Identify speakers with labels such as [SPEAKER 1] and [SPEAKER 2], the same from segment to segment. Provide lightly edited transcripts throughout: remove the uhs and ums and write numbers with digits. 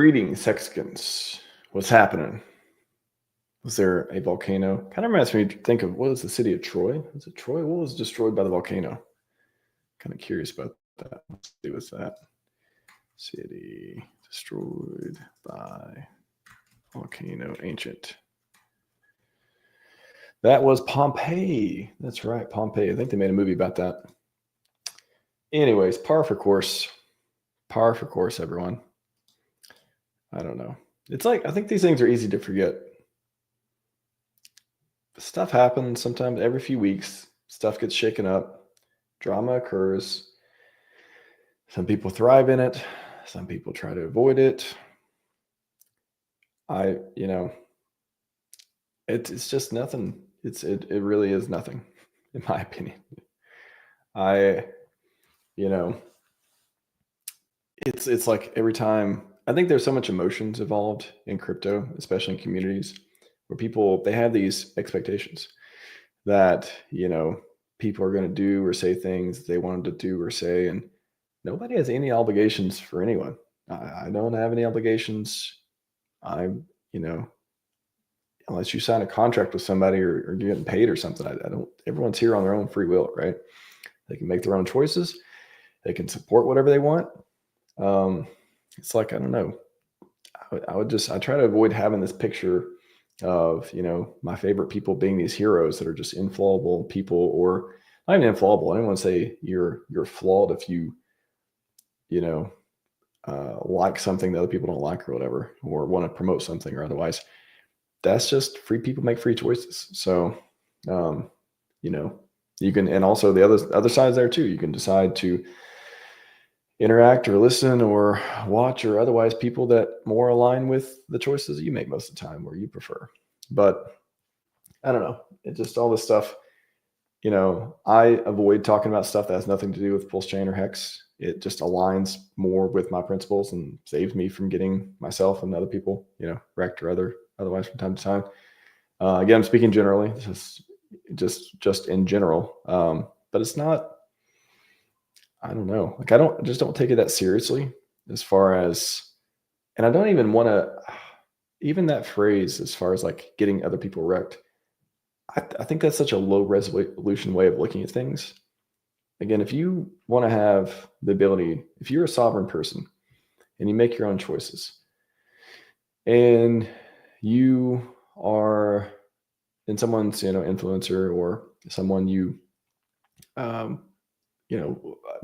[SPEAKER 1] Greetings, Hexicans. What's happening? Was there a volcano? Kind of reminds me to think of, what was the city of Troy? Was it Troy? What was destroyed by the volcano? Kind of curious about that. Let's see what's that. City destroyed by volcano, ancient. That was Pompeii. That's right, Pompeii. I think they made a movie about that. Anyways, par for course. Par for course, everyone. I don't know. It's like, I think these things are easy to forget. Stuff happens sometimes every few weeks. Stuff gets shaken up. Drama occurs. Some people thrive in it. Some people try to avoid it. It's just nothing. It really is nothing, in my opinion. It's like every time, I think there's so much emotions involved in crypto, especially in communities where people, they have these expectations that, people are going to do or say things they wanted to do or say, and nobody has any obligations for anyone. I don't have any obligations. Unless you sign a contract with somebody or you're getting paid or something, I don't, everyone's here on their own free will, right? They can make their own choices. They can support whatever they want. It's like, I don't know. I try to avoid having this picture of, my favorite people being these heroes that are just infallible people, or not even infallible. I don't want to say you're flawed if you, like something that other people don't like or whatever, or want to promote something or otherwise. That's just free people make free choices. So, you can, and also the other side is there too. You can decide to interact or listen or watch or otherwise people that more align with the choices you make most of the time or you prefer. But I don't know. It just, all this stuff, I avoid talking about stuff that has nothing to do with Pulsechain or Hex. It just aligns more with my principles and saves me from getting myself and other people, wrecked or otherwise from time to time. Again, I'm speaking generally. This is just in general. But it's not, I don't know. Like, I don't take it that seriously as far as, and I don't even want to, even that phrase as far as like getting other people wrecked. I think that's such a low resolution way of looking at things. Again, if you want to have the ability, if you're a sovereign person and you make your own choices and you are in someone's, influencer or someone you,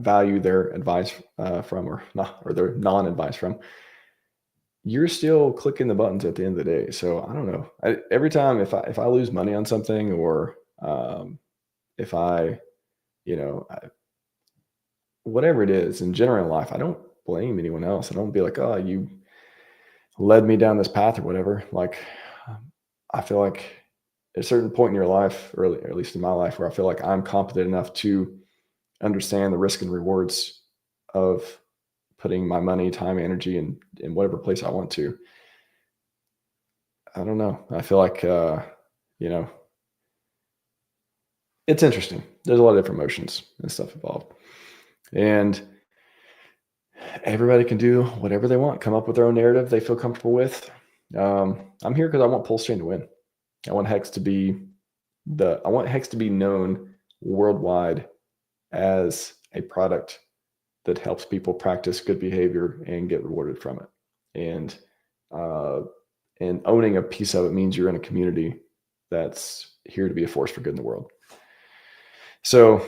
[SPEAKER 1] value their advice from, or their non-advice from, you're still clicking the buttons at the end of the day. So I don't know. Every time if I lose money on something, or if whatever it is in general in life, I don't blame anyone else. I don't be like, oh, you led me down this path or whatever. Like, I feel like at a certain point in your life, or at least in my life, where I feel like I'm competent enough to understand the risk and rewards of putting my money, time, energy in whatever place I want to. I don't know. I feel like, it's interesting. There's a lot of different emotions and stuff involved. And everybody can do whatever they want, come up with their own narrative they feel comfortable with. I'm here because I want Pulsechain to win. I want Hex to be known worldwide as a product that helps people practice good behavior and get rewarded from it. And owning a piece of it means you're in a community that's here to be a force for good in the world. So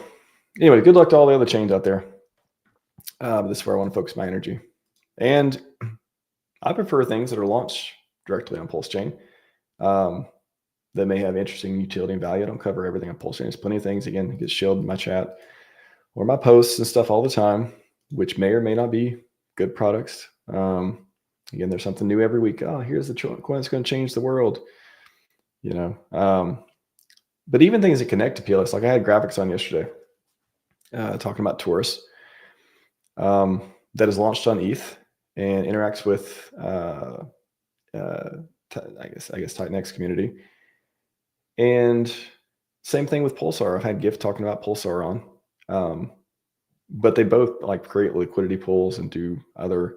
[SPEAKER 1] anyway, good luck to all the other chains out there. This is where I want to focus my energy. And I prefer things that are launched directly on Pulsechain that may have interesting utility and value. I don't cover everything on Pulsechain. There's plenty of things, again, that get shielded in my chat or my posts and stuff all the time, which may or may not be good products. Again, there's something new every week. Oh, here's the coin that's going to change the world. But even things that connect to PLS, like I had graphics on yesterday, talking about Taurus, that is launched on ETH and interacts with, I guess Titanx community. And same thing with Pulsar. I've had Gift talking about Pulsar on, but they both like create liquidity pools and do other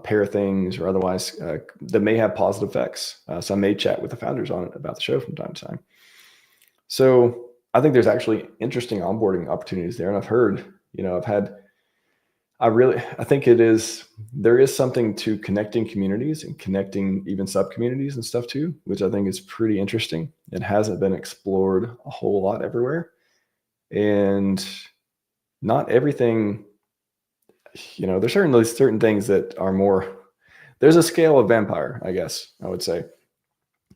[SPEAKER 1] pair things or otherwise that may have positive effects. So I may chat with the founders on it about the show from time to time. So I think there's actually interesting onboarding opportunities there. And I've heard, I think there is something to connecting communities and connecting even sub communities and stuff too, which I think is pretty interesting. It hasn't been explored a whole lot everywhere. And not everything, there's certainly certain things that are more, there's a scale of vampire, I guess I would say.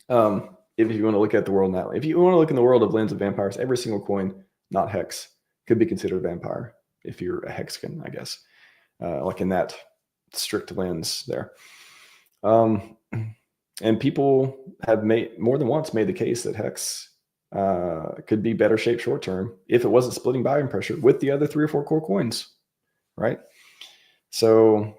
[SPEAKER 1] If you want to look at the world now, if you want to look in the world of lens of vampires, every single coin, not hex, could be considered a vampire if you're a hexkin, I guess, like in that strict lens there. And people have more than once made the case that hex could be better shaped short term if it wasn't splitting buying pressure with the other 3 or 4 core coins, right? So,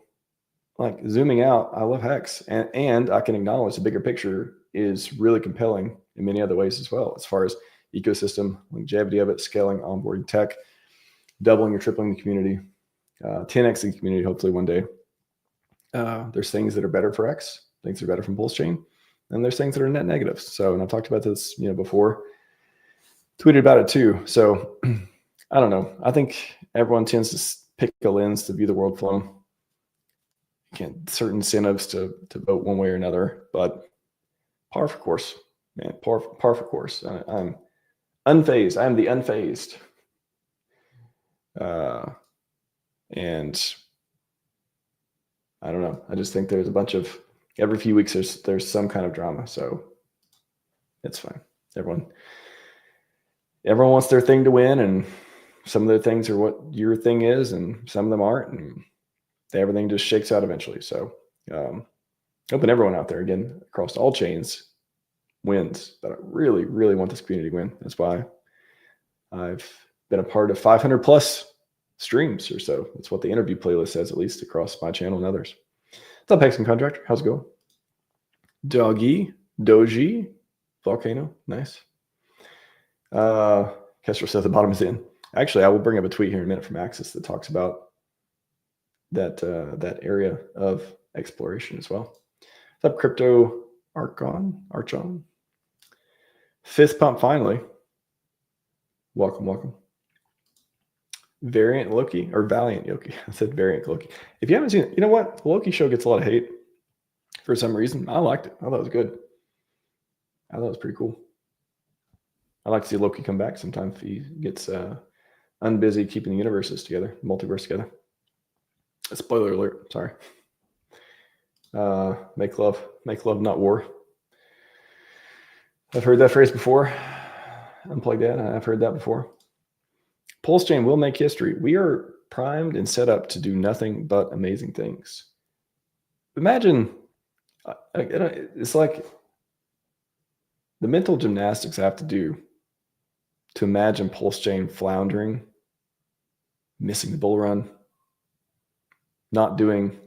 [SPEAKER 1] like zooming out, I love hex, and I can acknowledge the bigger picture is really compelling in many other ways as well, as far as ecosystem, longevity of it, scaling, onboarding tech, doubling or tripling the community, 10x the community, hopefully one day. There's things that are better for X, things that are better from Pulsechain, and there's things that are net negatives. So, and I've talked about this, before, tweeted about it too. So I don't know. I think everyone tends to pick a lens to view the world from. Certain incentives to vote one way or another, but par for course, man, par for course. I'm unfazed. I'm the unfazed. And I don't know. I just think there's a bunch of, every few weeks there's some kind of drama. So it's fine. Everyone wants their thing to win, and some of their things are what your thing is, and some of them aren't, and everything just shakes out eventually. So hoping everyone out there, again, across all chains, wins. But I really, really want this community to win. That's why I've been a part of 500 plus streams or so. That's what the interview playlist says, at least across my channel and others. What's up, Hexen Contractor? How's it going? Doji, Volcano, nice. Kessler says the bottom is in. Actually, I will bring up a tweet here in a minute from Axis that talks about that area of exploration as well. What's up, Crypto Archon? Fist pump finally. Welcome. Variant Loki or Valiant Loki. I said Variant Loki. If you haven't seen it, you know what? The Loki show gets a lot of hate for some reason. I liked it. I thought it was good. I thought it was pretty cool. I like to see Loki come back sometimes if he gets unbusy keeping the universes together, multiverse together. Spoiler alert, sorry. Make love, not war. I've heard that phrase before. Unplug that. I've heard that before. Pulsechain will make history. We are primed and set up to do nothing but amazing things. Imagine, it's like the mental gymnastics I have to do to imagine Pulsechain floundering, missing the bull run, not doing,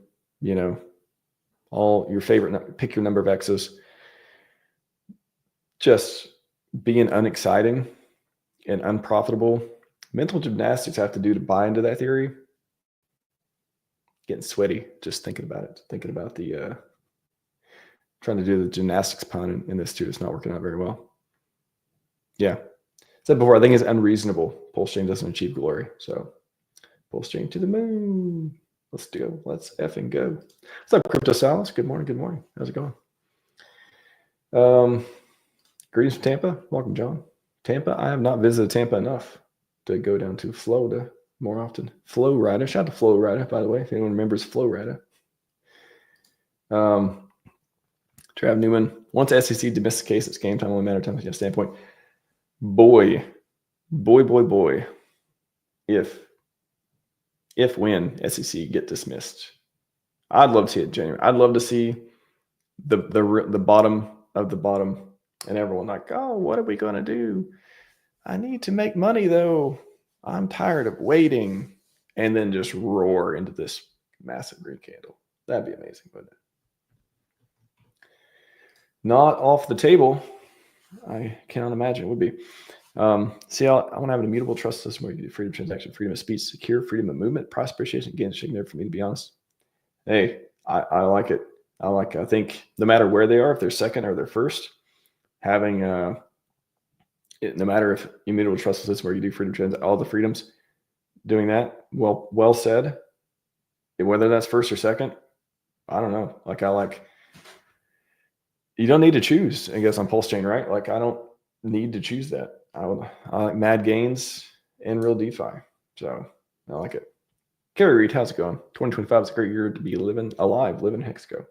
[SPEAKER 1] all your favorite, pick your number of X's, just being unexciting and unprofitable. Mental gymnastics I have to do to buy into that theory. Getting sweaty just thinking about it, thinking about the, trying to do the gymnastics pun in this too. It's not working out very well. Yeah. Said before, I think it's unreasonable. Pulsechain doesn't achieve glory. So Pulsechain to the moon. Let's go. Let's effing go. What's up, Crypto Silas? Good morning. How's it going? Greetings from Tampa. Welcome, John. Tampa. I have not visited Tampa enough to go down to Florida more often. Flow Rider. Shout out to Flow Rider, by the way, if anyone remembers Flow Rider. Trav Newman. Once SEC domesticates its game time, only matter of time from your standpoint. Boy. If when SEC get dismissed, I'd love to see it genuine. I'd love to see the bottom of the bottom and everyone like, oh, what are we going to do? I need to make money though. I'm tired of waiting. And then just roar into this massive green candle. That'd be amazing, wouldn't it? Not off the table. I cannot imagine it would be. See, I want to have an immutable trust system where you get freedom of transaction, freedom of speech, secure, freedom of movement, price appreciation. Again, it's shaking there for me, to be honest. Hey, I like it. I think no matter where they are, if they're second or they're first, having no matter if immutable trust system or you do freedom trends, all the freedoms, doing that, well said. Whether that's first or second, I don't know. You don't need to choose, I guess, on Pulsechain, right? Like I don't need to choose that. I like mad gains and real DeFi. So I like it. Carrie Reed, how's it going? 2025 is a great year to be living Hexco.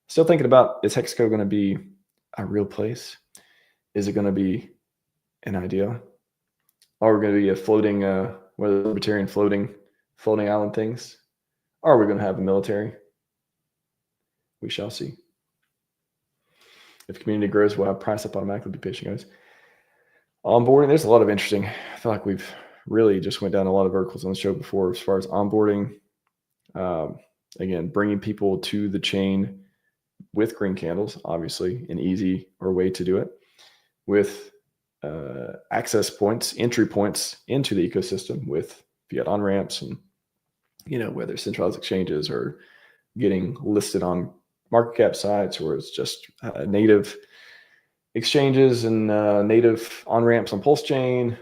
[SPEAKER 1] Still thinking about, is Hexco going to be a real place? Is it going to be an idea? Are we going to be a floating, libertarian floating island things? Are we going to have a military? We shall see. If community grows, we'll have price up automatically. Be patient, guys. Onboarding, there's a lot of interesting. I feel like we've really just went down a lot of verticals on the show before as far as onboarding. Again, bringing people to the chain with green candles, obviously an easy way to do it, with access points, entry points into the ecosystem with fiat on ramps, and whether centralized exchanges or getting listed on market cap sites, or it's just native exchanges and native on ramps on Pulsechain.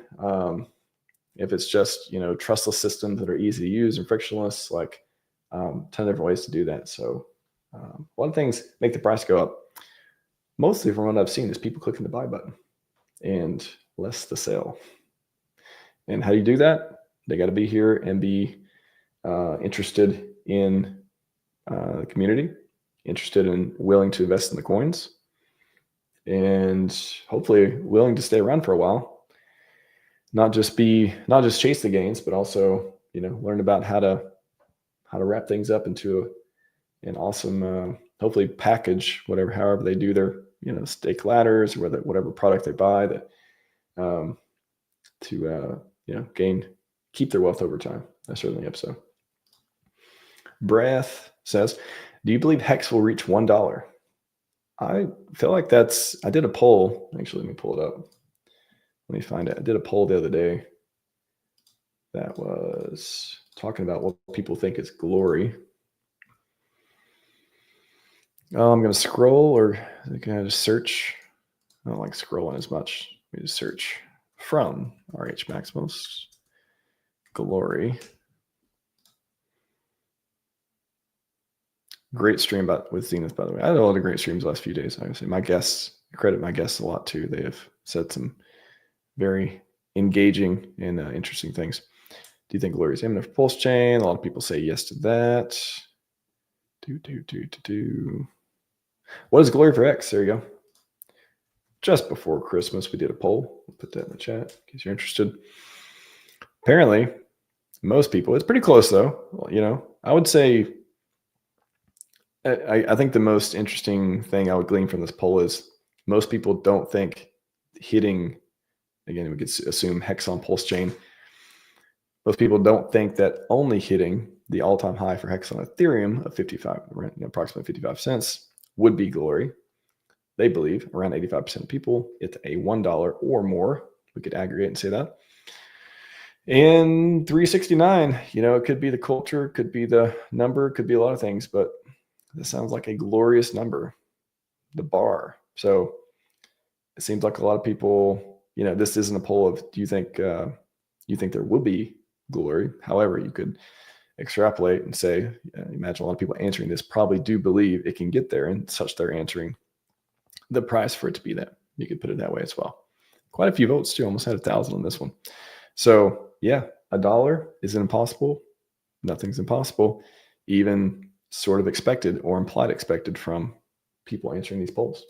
[SPEAKER 1] If it's just trustless systems that are easy to use and frictionless, like a ton of different ways to do that. So a lot of things make the price go up. Mostly from what I've seen is people clicking the buy button and less the sell. And how do you do that? They got to be here and be interested in the community, interested and willing to invest in the coins, and hopefully willing to stay around for a while. Not just chase the gains, but also learn about how to wrap things up into an awesome, hopefully package however they do their stake ladders, or whatever product they buy that to keep their wealth over time. I certainly hope so. Breath says, do you believe Hex will reach $1? I feel like I did a poll. Actually, let me pull it up. Let me find it. I did a poll the other day that was talking about what people think is glory. I'm going to scroll, or can I just search? I don't like scrolling as much. Let me just search from RHMax most glory. Great stream with Zenith, by the way. I had a lot of great streams the last few days. I would say credit my guests a lot too. They have said some very engaging and interesting things. Do you think glory is imminent for Pulsechain? A lot of people say yes to that. What is glory for X? There you go. Just before Christmas, we did a poll. We'll put that in the chat in case you're interested. Apparently, most people, it's pretty close though. I would say, I think the most interesting thing I would glean from this poll is most people don't think hitting, again, we could assume Hex on Pulsechain. Most people don't think that only hitting the all-time high for Hex on Ethereum of approximately 55 cents would be glory. They believe around 85% of people it's a $1 or more. We could aggregate and say that. And 369, it could be the culture, could be the number, could be a lot of things, but this sounds like a glorious number, the bar. So it seems like a lot of people, this isn't a poll of, do you think there will be glory? However, you could extrapolate and say, imagine a lot of people answering this probably do believe it can get there, and such they're answering the price for it to be that. You could put it that way as well. Quite a few votes too, almost had 1,000 on this one. So yeah, $1 isn't impossible. Nothing's impossible, even sort of expected or implied expected from people answering these polls.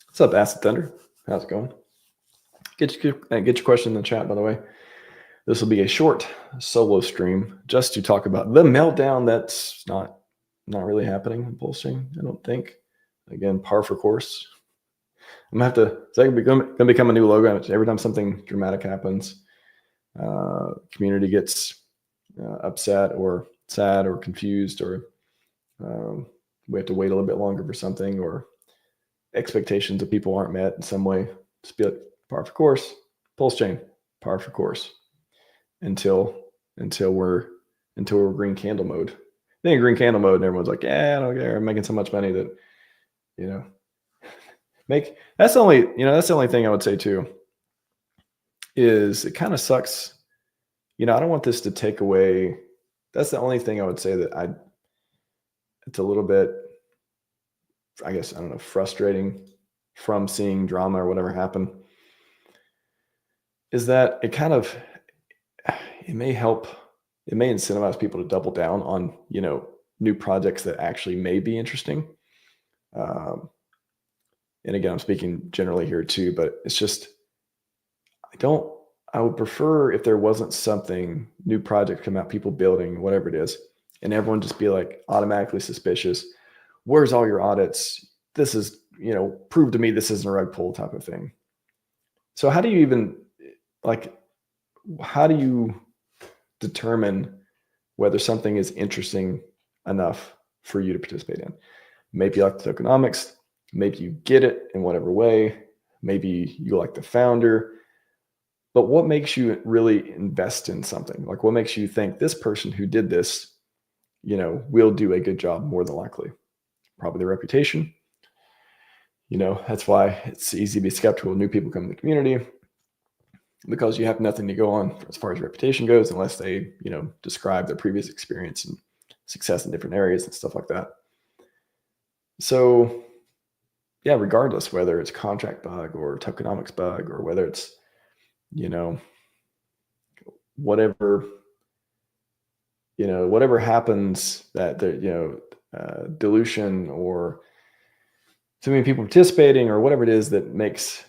[SPEAKER 1] What's up, Acid Thunder? How's it going? Get your question in the chat, by the way. This will be a short solo stream just to talk about the meltdown that's not really happening in Pulsechain, I don't think. Again, par for course. I'm going to have to, it's going to become a new logo. Every time something dramatic happens, community gets upset or sad or confused, or we have to wait a little bit longer for something, or expectations of people aren't met in some way. Just be like, par for course, Pulsechain, par for course, until we're until we're green candle mode. Then green candle mode, and everyone's like, yeah, I don't care. I'm making so much money that, that's the only thing I would say too, is it kind of sucks. I don't want this to take away. That's the only thing I would say that it's a little bit, I guess, I don't know, frustrating from seeing drama or whatever happen, is that it may incentivize people to double down on, new projects that actually may be interesting. And again, I'm speaking generally here too, but it's just, I would prefer if there wasn't something, new project come out, people building, whatever it is, and everyone just be like automatically suspicious. Where's all your audits? This is, prove to me this isn't a rug pull type of thing. So how do you determine whether something is interesting enough for you to participate in? Maybe you like the tokenomics, maybe you get it in whatever way, maybe you like the founder, but what makes you really invest in something? Like, what makes you think this person who did this, will do a good job more than likely? Probably their reputation. That's why it's easy to be skeptical when new people come in the community, because you have nothing to go on as far as reputation goes, unless they, describe their previous experience and success in different areas and stuff like that. So yeah, regardless whether it's contract bug or tokenomics bug, or whether it's, whatever happens, that dilution or too many people participating or whatever it is that makes,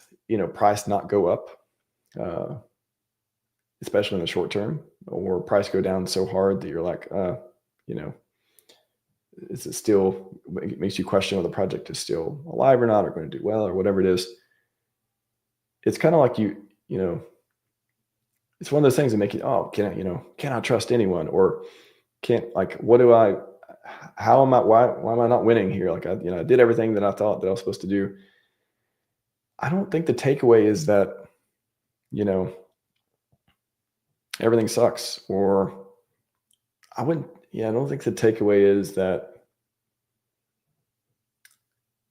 [SPEAKER 1] price not go up, especially in the short term, or price go down so hard that you're like, is it still, it makes you question whether the project is still alive or not, or going to do well, or whatever it is. It's kind of like it's one of those things that make you, can I trust anyone? Or why am I not winning here? Like, I did everything that I thought that I was supposed to do. I don't think the takeaway is that, everything sucks, or I don't think the takeaway is that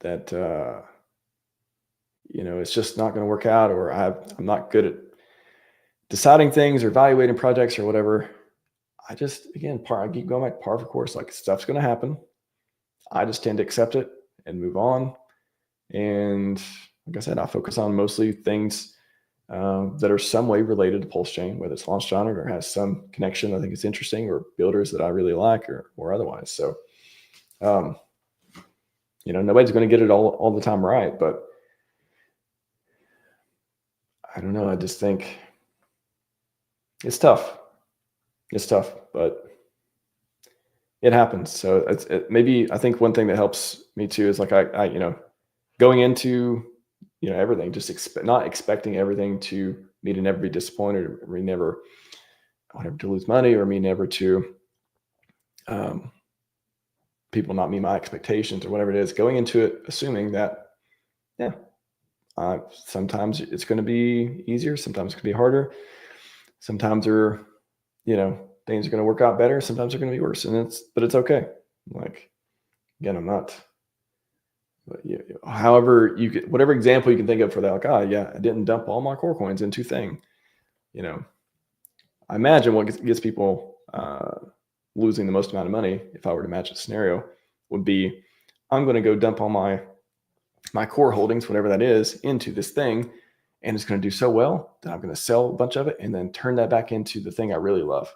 [SPEAKER 1] it's just not going to work out, or I'm not good at deciding things or evaluating projects or whatever. I just, again, I keep going back par for course. Like, stuff's going to happen. I just tend to accept it and move on. And like I said, I focus on mostly things that are some way related to Pulsechain, whether it's launched on it or has some connection I think it's interesting, or builders that I really like, or otherwise. So, nobody's going to get it all the time right, but I don't know. I just think it's tough. It's tough, but it happens. So maybe I think one thing that helps me too is like I going into everything, just not expecting everything to me to never be disappointed, or me never to lose money, or me never to people not meet my expectations, or whatever it is. Going into it assuming that sometimes it's going to be easier, sometimes it's going to be harder, sometimes things are going to work out better, sometimes they're going to be worse, but it's okay. Like, again, I'm not, but however whatever example you can think of for that, like, I didn't dump all my core coins into thing. I imagine what gets people losing the most amount of money, if I were to match the scenario, would be, I'm going to go dump all my core holdings, whatever that is, into this thing, and it's going to do so well that I'm going to sell a bunch of it and then turn that back into the thing I really love.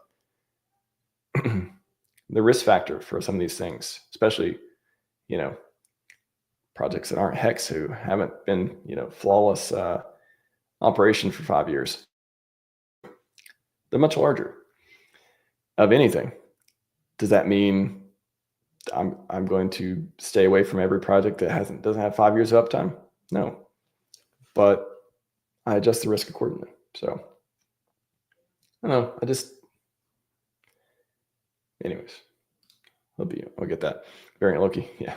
[SPEAKER 1] The risk factor for some of these things, especially, projects that aren't Hex, who haven't been, flawless operation for 5 years, they're much larger. Of anything, does that mean I'm going to stay away from every project that doesn't have 5 years of uptime? No, but I adjust the risk accordingly. So I don't know. Anyways, I'll get that. Variant Loki. Yeah.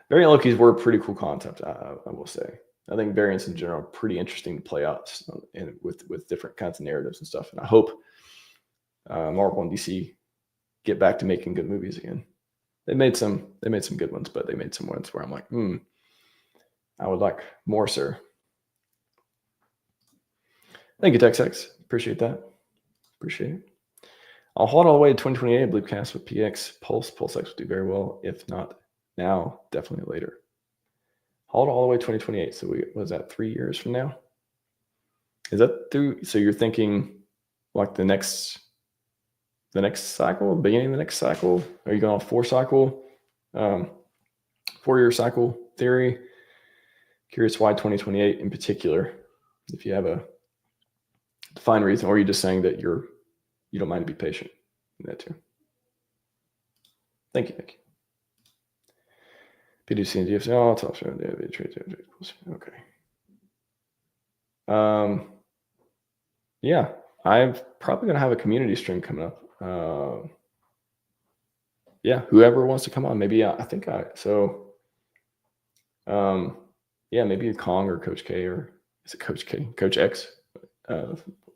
[SPEAKER 1] Variant Lokis were a pretty cool concept, I will say. I think variants in general are pretty interesting to play out, and with different kinds of narratives and stuff. And I hope Marvel and DC get back to making good movies again. They made some good ones, but they made some ones where I'm like, I would like more, sir. Thank you, TexX. Appreciate that. Appreciate it. I'll hold all the way to 2028, I believe, cast with PX. PulseX will do very well. If not now, definitely later. Hold all the way to 2028. So was that 3 years from now? Is that through? So you're thinking like the next cycle, beginning of the next cycle? Are you going off 4-year cycle theory? Curious why 2028 in particular, if you have a defined reason, or are you just saying that you don't mind to be patient in that too? Thank you, Nick. PDC and GFC, oh, top share. Okay. Yeah, I'm probably going to have a community stream coming up. Yeah, whoever wants to come on, maybe maybe Kong or Coach K, or is it Coach K? Coach X?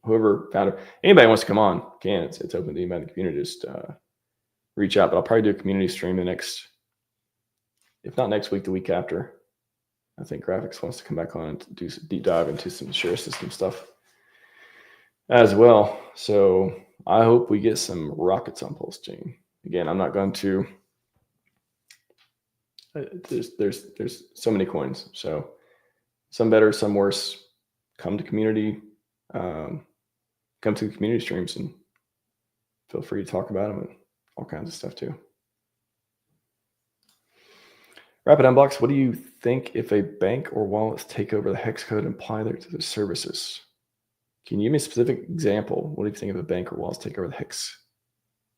[SPEAKER 1] Whoever founder, anybody wants to come on, can. It's open to anybody in the community. Just reach out. But I'll probably do a community stream if not next week, the week after. I think Graphics wants to come back on and do some deep dive into some share system stuff as well. So I hope we get some rockets on Pulsechain. Again, I'm not going to. There's so many coins. So some better, some worse. Come to community. Come to the community streams and feel free to talk about them and all kinds of stuff too. Rapid Unblocks, what do you think if a bank or wallets take over the hex code and apply their to their services? Can you give me a specific example? What do you think if a bank or wallets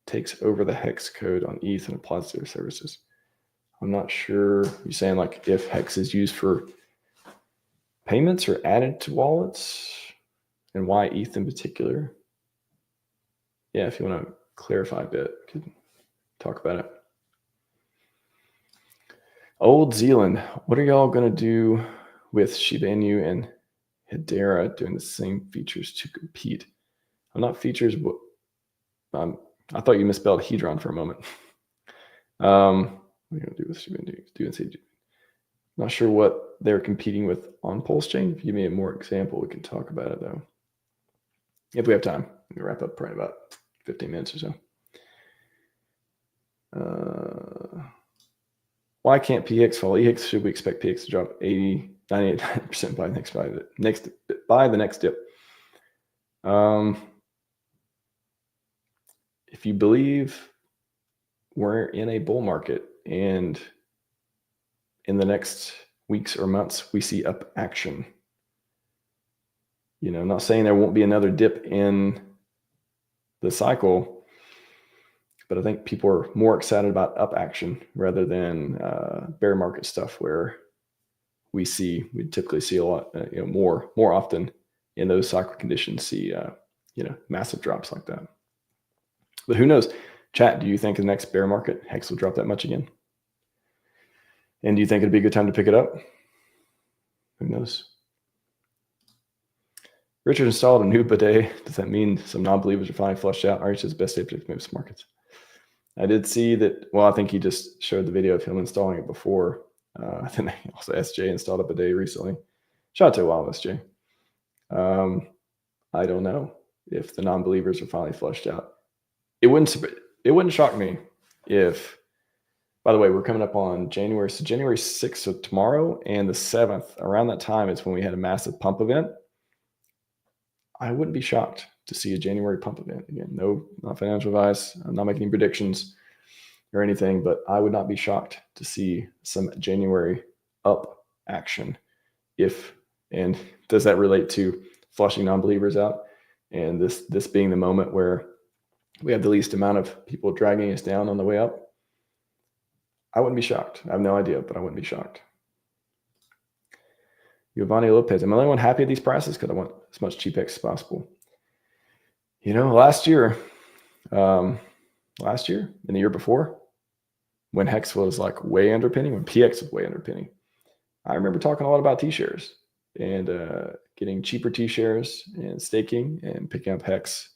[SPEAKER 1] takes over the hex code on ETH and applies to their services? I'm not sure. You're saying like if hex is used for payments or added to wallets, and why ETH in particular? Yeah, if you want to clarify a bit, we could talk about it. Old Zealand, what are y'all going to do with Shiba Inu and Hedera doing the same features to compete? I'm not features, but I thought you misspelled Hedron for a moment. What are you going to do with Shiba Inu? Not sure what they're competing with on Pulsechain. If you give me a more example, we can talk about it though. If we have time, we can wrap up probably about 15 minutes or so. Why can't PX fall? EX, should we expect PX to drop 80, 98% by the next dip? If you believe we're in a bull market and in the next weeks or months we see up action, I'm not saying there won't be another dip in the cycle, but I think people are more excited about up action rather than bear market stuff, where we typically see a lot, more often in those cycle conditions, see massive drops like that. But who knows? Chat, do you think the next bear market Hex will drop that much again? And do you think it'd be a good time to pick it up? Who knows? Richard installed a new bidet. Does that mean some non-believers are finally flushed out? RH's best day to predict markets. I did see that. Well, I think he just showed the video of him installing it before. Then also SJ installed a bidet recently. Shout out to Wild SJ. I don't know if the non-believers are finally flushed out. It wouldn't shock me if. By the way, we're coming up on January 6th, so tomorrow, and the 7th. Around that time is when we had a massive pump event. I wouldn't be shocked to see a January pump event. Again, no, not financial advice. I'm not making any predictions or anything, but I would not be shocked to see some January up action. And does that relate to flushing non-believers out? And this being the moment where we have the least amount of people dragging us down on the way up? I wouldn't be shocked. I have no idea, but I wouldn't be shocked. Giovanni Lopez, am I the only one happy at these prices? Because I want as much cheap X as possible. Last year, and the year before, when Hex was like way underpinning, when PX was way underpinning, I remember talking a lot about T-shares and getting cheaper T-shares and staking and picking up Hex,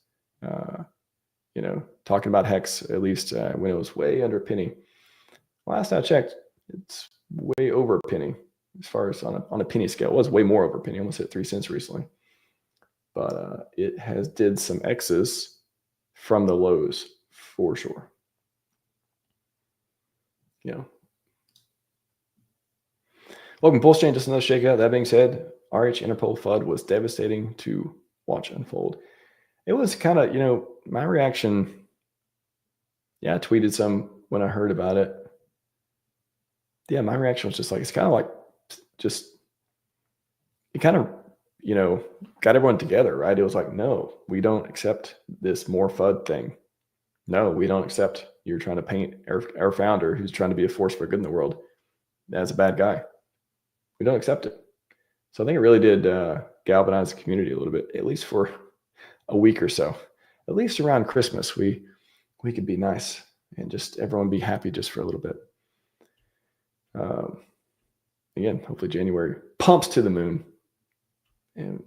[SPEAKER 1] talking about Hex, at least when it was way under a penny. Last I checked, it's way over a penny as far as on a penny scale. It was way more over a penny, almost hit 3 cents recently. But it has did some X's from the lows for sure. Welcome, Pulsechain. Just another shakeout. That being said, RH Interpol FUD was devastating to watch unfold. It was kind of, my reaction. Yeah, I tweeted some when I heard about it. Yeah, my reaction was just like, it's kind of like it kind of, got everyone together, right? It was like, no, we don't accept this more FUD thing. No, we don't accept you're trying to paint our founder, who's trying to be a force for good in the world, as a bad guy. We don't accept it. So I think it really did galvanize the community a little bit, at least for a week or so. At least around Christmas, we could be nice and just everyone be happy just for a little bit. Again, hopefully January pumps to the moon, and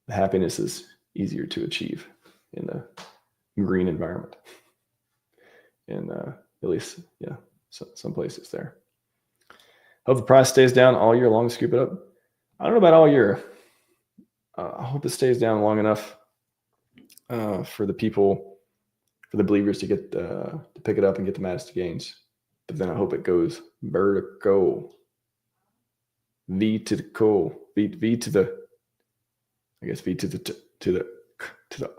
[SPEAKER 1] the happiness is easier to achieve in the green environment. And at least, some places there. Hope the price stays down all year long. Scoop it up. I don't know about all year. I hope it stays down long enough for the people, for the believers to get to pick it up and get the maddest gains. But then I hope it goes vertical. V to the co. V to the. I guess V to the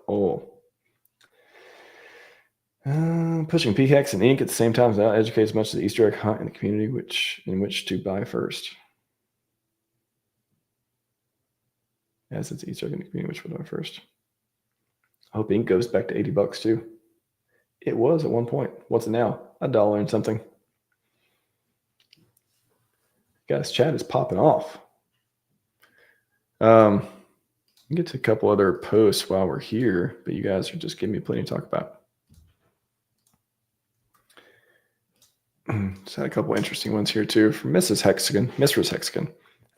[SPEAKER 1] O. Pushing PHEX and ink at the same time does not educate as much as the Easter egg hunt in the community in which to buy first. As it's Easter egg in the community, which would buy first. I hope ink goes back to $80 too. It was at one point. What's it now? $1 and something. Guys, chat is popping off. I'll get to a couple other posts while we're here, but you guys are just giving me plenty to talk about. Just had a couple interesting ones here too from Mistress Hexagon.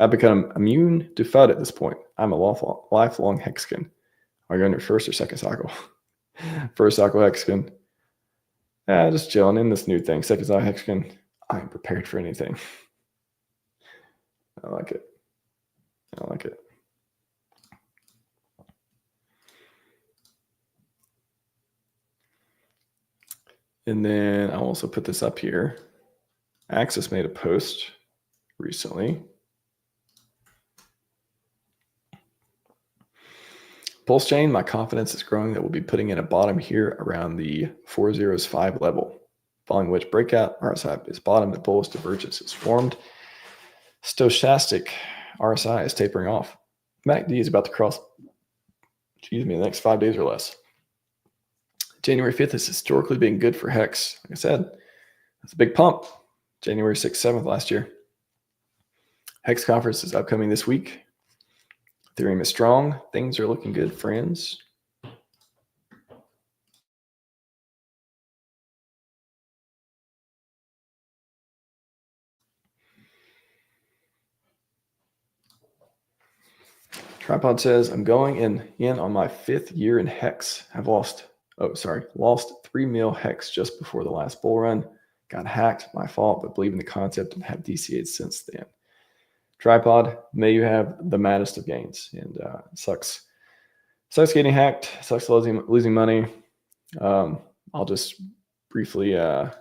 [SPEAKER 1] I've become immune to FUD at this point. I'm a lifelong Hexagon. Are you on your first or second cycle? First cycle Hexagon. Just chilling in this new thing. Second cycle Hexagon. I am prepared for anything. I like it. And then I'll also put this up here. Axis made a post recently. Pulsechain, my confidence is growing that we'll be putting in a bottom here around the 405 level, following which breakout RSI is bottom, the bullish divergence is formed. Stochastic RSI is tapering off. MACD is about to cross, the next 5 days or less. January 5th has historically been good for Hex. Like I said, that's a big pump. January 6th, 7th last year. Hex conference is upcoming this week. Ethereum is strong. Things are looking good, friends. Tripod says, I'm going in on my 5th year in Hex. I've lost 3 mil Hex just before the last bull run. Got hacked, my fault, but believe in the concept and have DCA'd since then. Tripod, may you have the maddest of gains. And sucks getting hacked, sucks losing money. I'll just briefly tell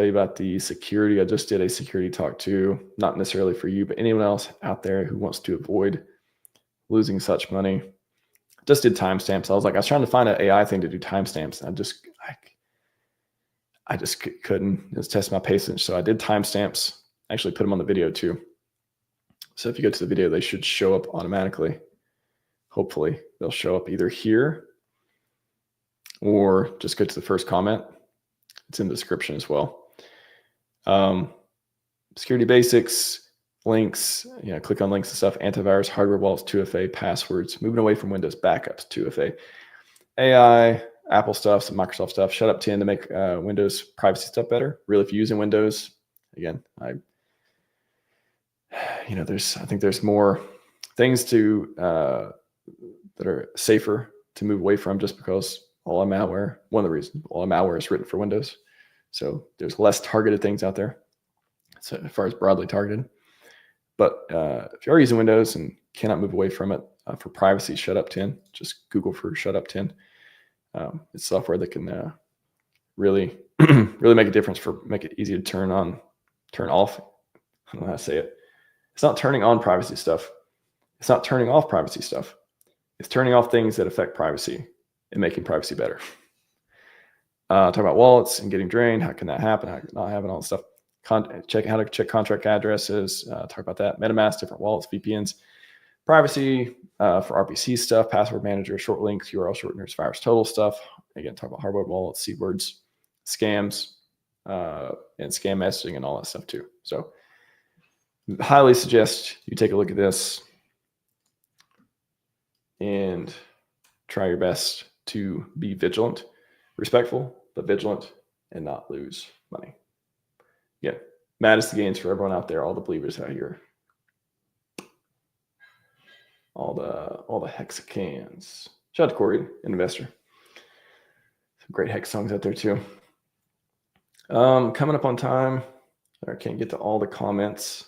[SPEAKER 1] you about the security. I just did a security talk too, not necessarily for you, but anyone else out there who wants to avoid losing such money. Just did timestamps. I was trying to find an AI thing to do timestamps. I just couldn't. It was testing my patience. So I did timestamps. Actually put them on the video too. So if you go to the video, they should show up automatically. Hopefully they'll show up either here or just go to the first comment. It's in the description as well. Security basics, links, click on links and stuff, antivirus, hardware wallets, 2FA, passwords, moving away from Windows backups, 2FA, AI, Apple stuff, some Microsoft stuff, shut up 10 to make Windows privacy stuff better. Really, if you're using Windows, again, I think there's more things that are safer to move away from, just because all our malware. One of the reasons all our malware is written for Windows. So there's less targeted things out there. So as far as broadly targeted. But if you are using Windows and cannot move away from it for privacy, Shutup 10, just Google for Shutup 10. It's software that can really, really make a difference make it easy to turn off. I don't know how to say it. It's not turning on privacy stuff. It's not turning off privacy stuff. It's turning off things that affect privacy and making privacy better. Talk about wallets and getting drained. How can that happen? How can not happen? All this stuff. How to check contract addresses. Talk about that. MetaMask, different wallets, VPNs, privacy for RPC stuff, password manager, short links, URL shorteners, virus total stuff. Again, talk about hardware wallets, seed words, scams, and scam messaging and all that stuff too. So highly suggest you take a look at this and try your best to be vigilant, respectful, but vigilant, and not lose money. Yeah, maddest the gains for everyone out there, all the believers out here, all the hexicans. Shout out to Corey, an investor. Some great hex songs out there too. Coming up on time. I can't get to all the comments.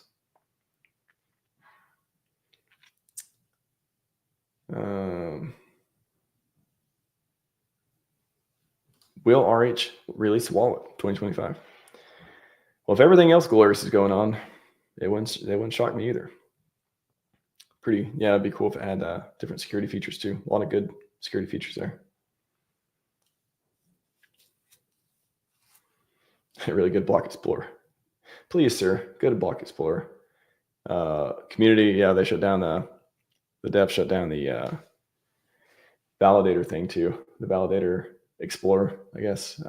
[SPEAKER 1] Will RH release wallet 2025? Well, if everything else glorious is going on, it wouldn't shock me either. It'd be cool if it had different security features too. A lot of good security features there. A really good block explorer. Please, sir, go to block explorer. Community, they shut down the dev shut down the validator thing too. The validator explorer, I guess.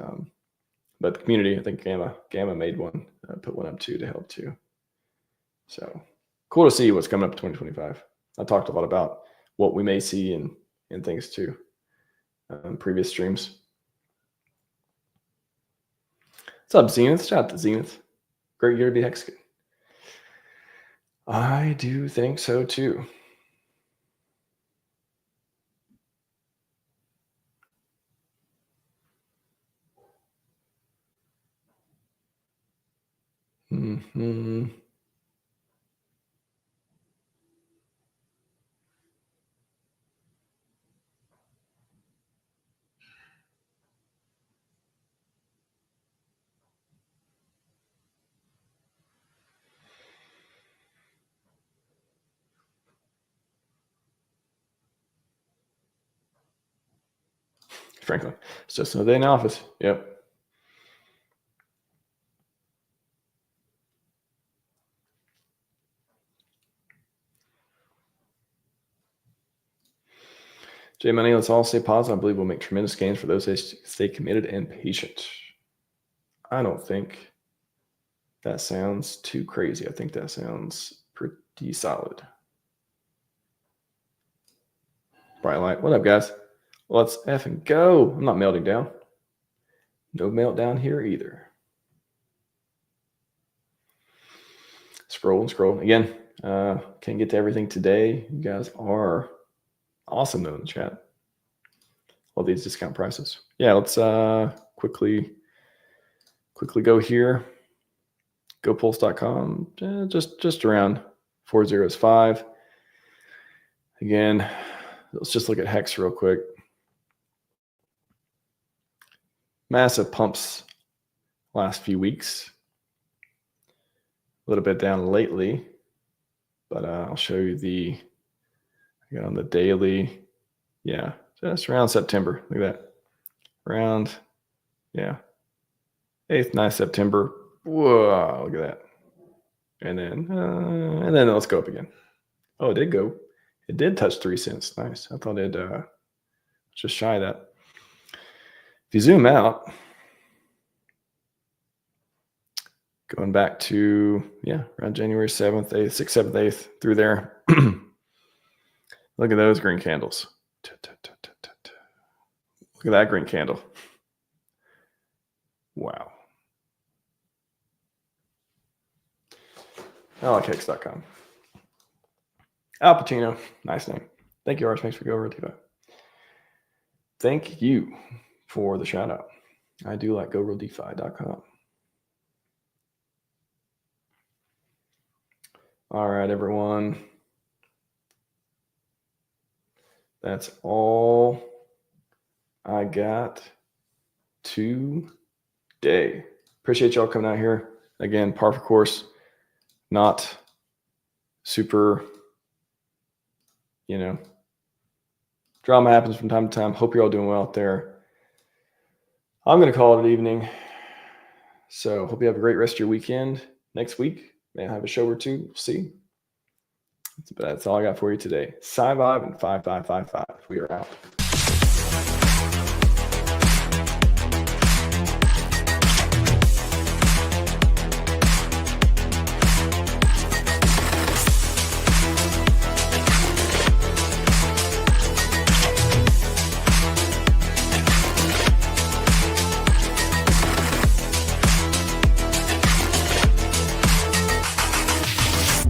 [SPEAKER 1] But the community, I think Gamma made one, put one up too to help too. So cool to see what's coming up in 2025. I talked a lot about what we may see and things too in previous streams. What's up, Zenith? Shout out to Zenith. Great year to be Hexagon. I do think so too. Mm-hmm. Frankly, it's just another day in the office. Yep. J Money, let's all stay positive. I believe we'll make tremendous gains for those who stay committed and patient. I don't think that sounds too crazy. I think that sounds pretty solid. Bright light. What up, guys? Let's effing go. I'm not melting down. No meltdown here either. Scroll. Again, can't get to everything today. You guys are awesome though in the chat. All these discount prices. Yeah, let's quickly go here. Go pulse.com. Just around 405. Again, let's just look at Hex real quick. Massive pumps last few weeks. A little bit down lately, but I'll show you on the daily. Yeah, just around September. Look at that. Around, 8th, 9th September. Whoa, look at that. And then let's go up again. Oh, it did go. It did touch 3 cents. Nice. I thought it just shy of that. If you zoom out, going back to, around January 7th, 8th, 6th, 7th, 8th, through there. Look at those green candles. Look at that green candle. Wow. I like Hex.com. Al Pacino. Nice name. Thank you, RHMax, for going over DeFi. thank you for the shout out. I do like GoRealDeFi.com. All right, everyone. That's all I got today. Appreciate y'all coming out here. Again, par for course, not super, drama happens from time to time. Hope you're all doing well out there. I'm going to call it an evening. So hope you have a great rest of your weekend. Next week, may I have a show or two. We'll see. But that's all I got for you today. Scivive and 5555. We are out.